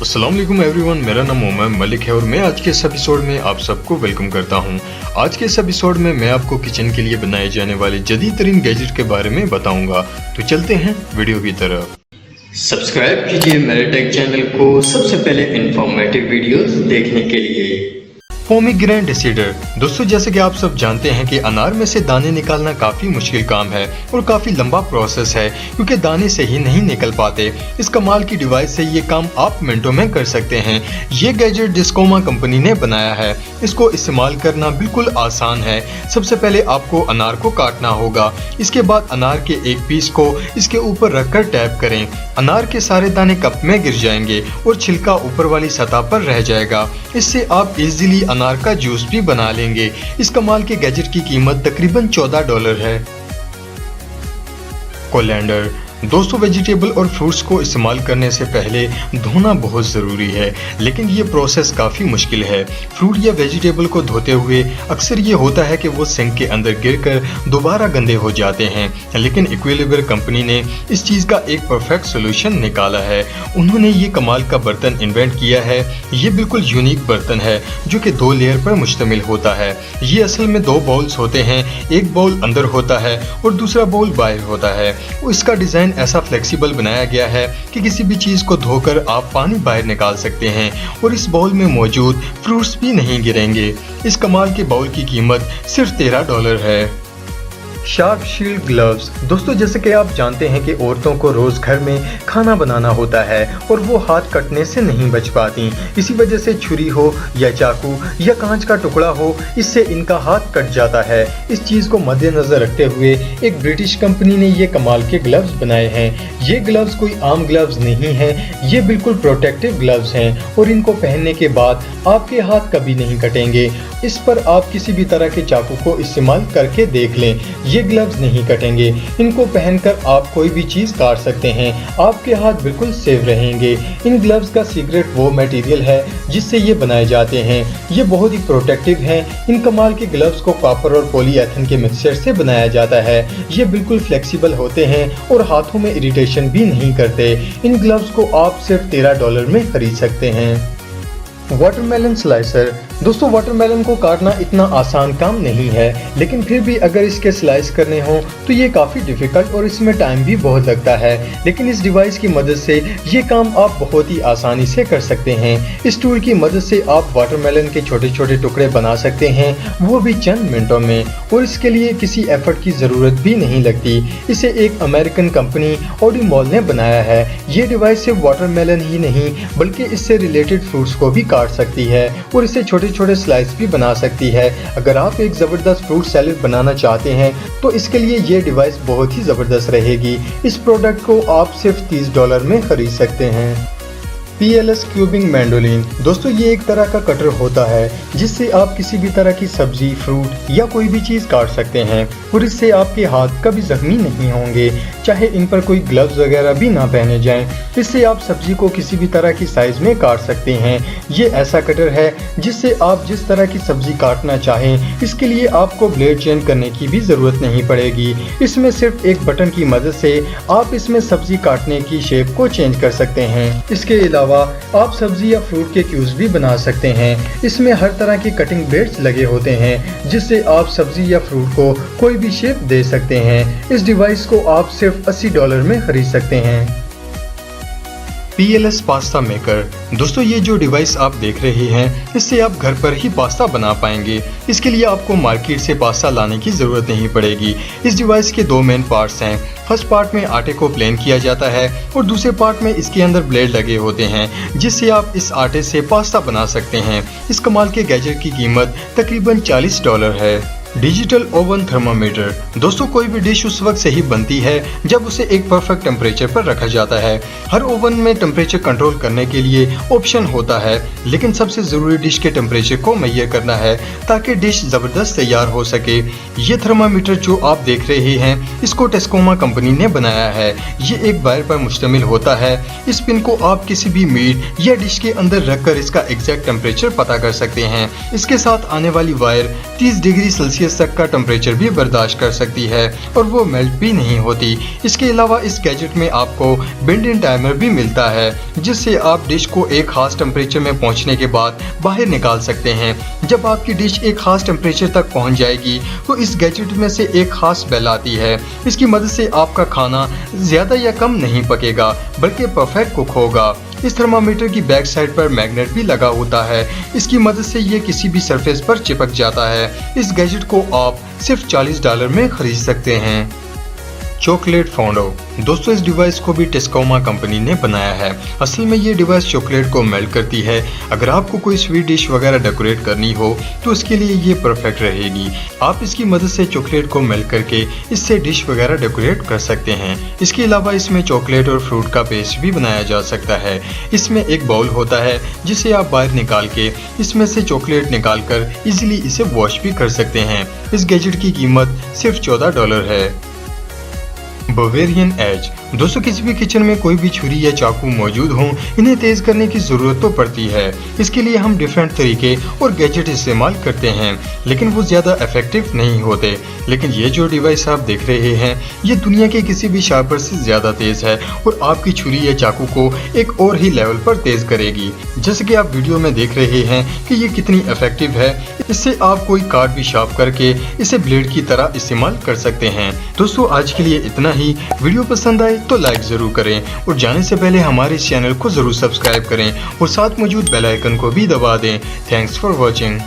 अस्सलाम वालेकुम एवरीवन, मेरा नाम मोहम्मद मलिक है और मैं आज के इस एपिसोड में आप सबको वेलकम करता हूं। आज के इस एपिसोड में मैं आपको किचन के लिए बनाए जाने वाले जदीद तरीन गैजेट के बारे में बताऊंगा। तो चलते हैं वीडियो की तरफ। सब्सक्राइब कीजिए मेरे टेक चैनल को सबसे पहले इंफॉर्मेटिव वीडियोस देखने के लिए। पोमीग्रेनेट डिसीडर। दोस्तों, जैसे कि आप सब जानते हैं कि अनार में से दाने निकालना काफ़ी मुश्किल काम है और काफ़ी लंबा प्रोसेस है क्योंकि दाने सही नहीं निकल पाते। इस कमाल की डिवाइस से ये काम आप मिनटों में कर सकते हैं। ये गैजेट डिस्कोमा कंपनी ने बनाया है। इसको इस्तेमाल करना बिल्कुल आसान है। सबसे पहले आपको अनार को काटना होगा। इसके बाद अनार के एक पीस को इसके ऊपर रखकर टैप करें। अनार के सारे दाने कप में गिर जाएंगे और छिलका ऊपर वाली सतह पर रह जाएगा। इससे आप इजीली अनार का जूस भी बना लेंगे। इस कमाल के गैजेट की कीमत तकरीबन $14 है। कोलैंडर। दोस्तों, वेजिटेबल और फ्रूट्स को इस्तेमाल करने से पहले धोना बहुत ज़रूरी है, लेकिन ये प्रोसेस काफ़ी मुश्किल है। फ्रूट या वेजिटेबल को धोते हुए अक्सर ये होता है कि वो सिंक के अंदर गिरकर दोबारा गंदे हो जाते हैं, लेकिन इक्विलिब्रियर कंपनी ने इस चीज़ का एक परफेक्ट सोल्यूशन निकाला है। उन्होंने ये कमाल का बर्तन इन्वेंट किया है। ये बिल्कुल यूनिक बर्तन है जो कि 2 लेयर पर मुश्तमिल होता है। ये असल में 2 बाउल्स होते हैं, एक बाउल अंदर होता है और दूसरा बाउल बाहर होता है। इसका डिज़ाइन ऐसा फ्लेक्सिबल बनाया गया है कि किसी भी चीज को धोकर आप पानी बाहर निकाल सकते हैं और इस बाउल में मौजूद फ्रूट्स भी नहीं गिरेंगे। इस कमाल के बाउल की कीमत सिर्फ $13 है। Sharp shield gloves. दोस्तों, जैसे कि आप जानते हैं कि औरतों को रोज घर में खाना बनाना होता है और वो हाथ कटने से नहीं बच पाती। इसी वजह से छुरी हो या चाकू या कांच का टुकड़ा हो, इससे इनका हाथ कट जाता है। इस चीज को मद्देनजर रखते हुए एक ब्रिटिश कंपनी ने ये कमाल के ग्लव्स बनाए हैं। ये ग्लव्स कोई आम ग्लव्स नहीं है, ये बिल्कुल प्रोटेक्टिव ग्लव्स हैं और इनको पहनने के बाद आपके हाथ कभी नहीं कटेंगे। इस पर आप किसी भी तरह के चाकू को इस्तेमाल करके देख लें, ये ग्लव्स नहीं कटेंगे। इनको पहनकर आप कोई भी चीज काट सकते हैं, आपके हाथ बिल्कुल सेफ रहेंगे। इन ग्लव्स का सीक्रेट वो मटेरियल है जिससे ये बनाए जाते हैं। ये बहुत ही प्रोटेक्टिव हैं। इन कमाल के ग्लव्स को कॉपर और पॉलीएथेन के मिक्सचर से बनाया जाता है। ये बिल्कुल फ्लेक्सिबल होते हैं और हाथों में इरिटेशन भी नहीं करते। इन ग्लव्स को आप सिर्फ $13 में खरीद सकते हैं। Watermelon slicer. दोस्तों, वाटरमेलन को काटना इतना आसान काम नहीं है, लेकिन फिर भी अगर इसके स्लाइस करने हो तो ये काफ़ी डिफ़िकल्ट और इसमें टाइम भी बहुत लगता है। लेकिन इस डिवाइस की मदद से ये काम आप बहुत ही आसानी से कर सकते हैं। इस टूल की मदद से आप वाटरमेलन के छोटे छोटे टुकड़े बना सकते हैं, वो भी चंद मिनटों में, और इसके लिए किसी एफर्ट की ज़रूरत भी नहीं लगती। इसे एक अमेरिकन कंपनी ऑडिमॉल ने बनाया है। ये डिवाइस सिर्फ वाटरमेलन ही नहीं बल्कि इससे रिलेटेड फ्रूट्स को भी काट सकती है और इसे छोटे छोटे स्लाइस भी बना सकती है। अगर आप एक ज़बरदस्त फ्रूट सैलेड बनाना चाहते हैं तो इसके लिए ये डिवाइस बहुत ही ज़बरदस्त रहेगी। इस प्रोडक्ट को आप सिर्फ $30 में खरीद सकते हैं। PLS cubing mandolin. दोस्तों, ये एक तरह का कटर होता है जिससे आप किसी भी तरह की सब्जी, फ्रूट या कोई भी चीज़ काट सकते हैं और इससे आपके हाथ कभी जख्मी नहीं होंगे, चाहे इन पर कोई ग्लव्स वगैरह भी ना पहने जाएं। इससे आप सब्जी को किसी भी तरह की साइज में काट सकते हैं। ये ऐसा कटर है जिससे आप जिस तरह की सब्जी काटना चाहें, इसके लिए आपको ब्लेड चेंज करने की भी ज़रूरत नहीं पड़ेगी। इसमें सिर्फ एक बटन की मदद से आप इसमें सब्जी काटने की शेप को चेंज कर सकते हैं। इसके अलावा आप सब्जी या फ्रूट के क्यूब्स भी बना सकते हैं। इसमें हर तरह की कटिंग ब्लेड्स लगे होते हैं जिससे आप सब्जी या फ्रूट को कोई भी शेप दे सकते हैं। इस डिवाइस को आप सिर्फ $80 में खरीद सकते हैं। PLS pasta maker. दोस्तों, ये जो डिवाइस आप देख रहे हैं, इससे आप घर पर ही पास्ता बना पाएंगे। इसके लिए आपको मार्केट से पास्ता लाने की ज़रूरत नहीं पड़ेगी। इस डिवाइस के 2 मेन पार्ट्स हैं। फर्स्ट पार्ट में आटे को प्लेन किया जाता है और दूसरे पार्ट में इसके अंदर ब्लेड लगे होते हैं जिससे आप इस आटे से पास्ता बना सकते हैं। इस कमाल के गैजेट की कीमत तकरीबन $40 है। Digital oven thermometer. दोस्तों, कोई भी डिश उस वक्त सही बनती है जब उसे एक परफेक्ट टेम्परेचर पर रखा जाता है। हर ओवन में टेम्परेचर कंट्रोल करने के लिए ऑप्शन होता है, लेकिन सबसे ज़रूरी डिश के टेम्परेचर को मुहैया करना है ताकि डिश ज़बरदस्त तैयार हो सके। ये थर्मामीटर जो आप देख रहे हैं, इसको टेस्कोमा कंपनी ने बनाया है। ये एक वायर पर मुश्तमिल होता है। इस पिन को आप किसी भी मीट या डिश के अंदर रखकर इसका एग्जैक्ट टेम्परेचर पता कर सकते हैं। इसके साथ आने वाली वायर 30 डिग्री सेल्सियस सेल्सियस तक का टेम्परेचर भी बर्दाश्त कर सकती है और वो मेल्ट भी नहीं होती। इसके अलावा इस गैजेट में आपको बिल्ट इन टाइमर भी मिलता है, जिससे आप डिश को एक खास टेम्परेचर में पहुंचने के बाद बाहर निकाल सकते हैं। जब आपकी डिश एक खास टेम्परेचर तक पहुंच जाएगी तो इस गैजेट में से एक खास बेल आती है। इसकी मदद से आपका खाना ज़्यादा या कम नहीं पकेगा बल्कि परफेक्ट कुक होगा। इस थर्मामीटर की बैक साइड पर मैग्नेट भी लगा होता है। इसकी मदद से ये किसी भी सरफेस पर चिपक जाता है। इस गैजेट को आप सिर्फ $40 में खरीद सकते हैं। चॉकलेट फोंडो। दोस्तों, इस डिवाइस को भी टेस्कोमा कंपनी ने बनाया है। असल में ये डिवाइस चॉकलेट को मेल्ट करती है। अगर आपको कोई स्वीट डिश वगैरह डेकोरेट करनी हो तो उसके लिए ये परफेक्ट रहेगी। आप इसकी मदद से चॉकलेट को मेल्ट करके इससे डिश वगैरह डेकोरेट कर सकते हैं। इसके अलावा इसमें चॉकलेट और फ्रूट का पेस्ट भी बनाया जा सकता है। इसमें एक बाउल होता है जिसे आप बाहर निकाल के इसमें से चॉकलेट निकाल कर इजीली इसे वॉश भी कर सकते हैं। इस गैजेट की कीमत सिर्फ $14 है। Bavarian Edge. दोस्तों, किसी भी किचन में कोई भी छुरी या चाकू मौजूद हो, इन्हें तेज करने की जरूरत तो पड़ती है। इसके लिए हम डिफरेंट तरीके और गैजेट इस्तेमाल करते हैं, लेकिन वो ज्यादा इफेक्टिव नहीं होते। लेकिन ये जो डिवाइस आप देख रहे हैं, ये दुनिया के किसी भी शार्पर से ज्यादा तेज है और आपकी छुरी या चाकू को एक और ही लेवल पर तेज करेगी। जैसे कि आप वीडियो में देख रहे हैं कि ये कितनी इफेक्टिव है। इससे आप कोई कार्ड भी शार्प करके इसे ब्लेड की तरह इस्तेमाल कर सकते हैं। दोस्तों, आज के लिए इतना ही। वीडियो पसंद आए तो लाइक जरूर करें और जाने से पहले हमारे इस चैनल को जरूर सब्सक्राइब करें और साथ मौजूद बेल आइकन को भी दबा दें। Thanks for watching.